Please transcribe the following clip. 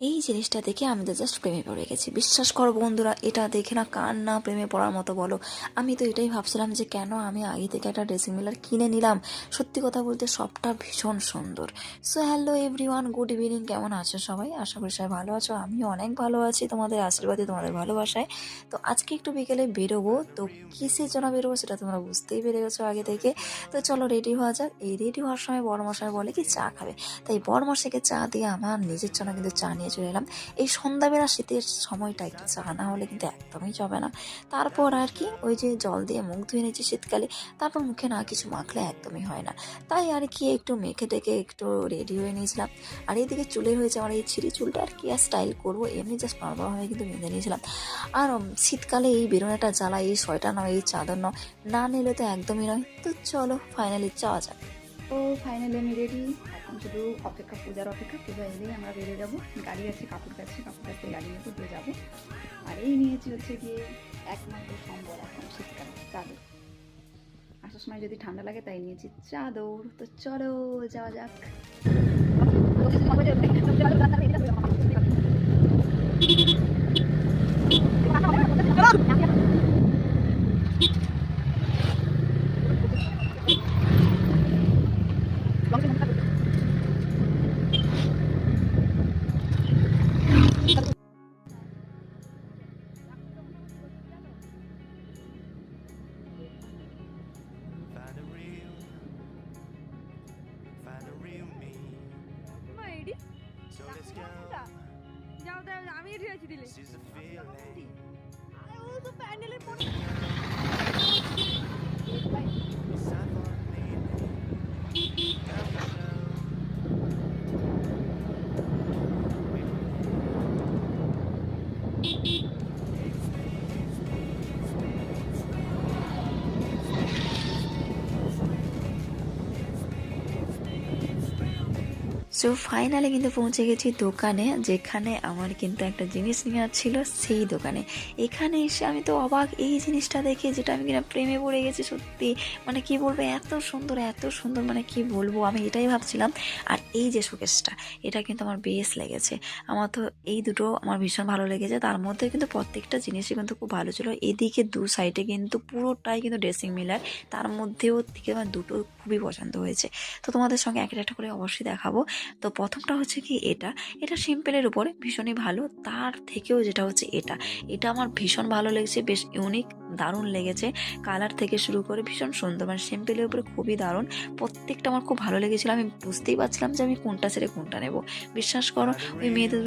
এই জিনিসটা দেখে আমি তো জাস্ট প্রেমে পড়ে গেছি। বিশ্বাস করো বন্ধুরা, এটা দেখে না কার না প্রেমে পড়ার মতো বলো। আমি তো এটাই ভাবছিলাম যে কেন আমি আগে থেকে একটা ড্রেসিং মিলার কিনে নিলাম। সত্যি কথা বলতে সবটা ভীষণ সুন্দর। So hello everyone, good evening. কেমন আছো সবাই? আশা করি সবাই ভালো আছো। আমিও অনেক ভালো আছি তোমাদের আশীর্বাদে, তোমাদের ভালোবাসায়। তো আজকে একটু বিকেলে বেরোবো, তো কিসের জন্য বেরোবো সেটা তোমরা বুঝতেই পেরে গেছো আগে থেকে। তো চলো রেডি হওয়া যাক। এই রেডি হওয়ার সময় বড়মশাই বলে কি চা খাবে, তাই বড়মশাইকে চা দিয়ে আমার নিজের জন্য কিন্তু চা নিয়ে চলে এলাম। এই সন্ধ্যাবেলা শীতের সময়টা একটু চা না হলে কিন্তু একদমই যাবে না। তারপর আর কি ওই যে জল দিয়ে মুখ ধুয়ে নিয়েছি শীতকালে, তারপর মুখে না কিছু মাখলে একদমই হয় না। তাই আর কি একটু মেখে টেকে একটু রেডি হয়ে নিয়েছিলাম। আর এইদিকে চুলের হয়েছে আমার এই ছিঁড়ি চুলটা, আর কি আর স্টাইল করবো, এমনি জাস্ট নর্মালভাবে কিন্তু বেঁধে নিয়েছিলাম। আর শীতকালে এই বেরোনোটা জ্বালা, এই সোয়েটার নয়, এই চাদর নয়, না নিলে তো একদমই নয়। তো চলো ফাইনালি যাওয়া যাক। তো ফাইনালি আমি রেডি। এখন শুধু অপেক্ষা, পূজার অপেক্ষা। পূজা এলেই আমরা বেরিয়ে যাবো। গাড়ি আছে কাকুর কাছে গাড়ি নিয়ে দিয়ে যাবো। আর এই নিয়েছি হচ্ছে গিয়ে একমাত্র সম্বল এখন শীতকালে, চাদর। আসার সময় যদি ঠান্ডা লাগে তাই নিয়েছি চাদর। তো চলো যাওয়া যাক। যাও আমি ঠিক দিলে ও তো প্যান্ডেলের পরে সো ফাইনালি কিন্তু পৌঁছে গেছি দোকানে, যেখানে আমার কিন্তু একটা জিনিস নেওয়ার ছিল, সেই দোকানে। এখানে এসে আমি তো অবাক এই জিনিসটা দেখে, যেটা আমি কিনা প্রেমে পড়ে গেছি সত্যি। মানে কি বলবো, এত সুন্দর এত সুন্দর, মানে কি বলবো, আমি এটাই ভাবছিলাম। আর এই যে শোকেসটা, এটা কিন্তু আমার বেশ লেগেছে। আমার তো এই দুটো আমার ভীষণ ভালো লেগেছে। তার মধ্যে কিন্তু প্রত্যেকটা জিনিসই কিন্তু খুব ভালো ছিল। এদিকে দু সাইডে কিন্তু পুরোটাই কিন্তু ড্রেসিং মিলার, তার মধ্যেও থেকে আমার দুটো খুবই পছন্দ হয়েছে। তো তোমাদের সঙ্গে একটা একটা করে অবশ্যই দেখাবো। তো প্রথমটা হচ্ছে কি, এটা এটা সিম্পলের উপরে ভীষণই ভালো। তার থেকেও যেটা হচ্ছে এটা, এটা আমার ভীষণ ভালো লেগেছে, বেশ ইউনিক, দারুণ লেগেছে। কালার থেকে শুরু করে ভীষণ সুন্দর, মানে সিম্পলের উপরে খুবই দারুণ। প্রত্যেকটা আমার খুব ভালো লেগেছিলো। আমি বুঝতেই পারছিলাম যে আমি কোনটা ছেড়ে কোনটা নেব। বিশ্বাস করো, ওই মেয়েদের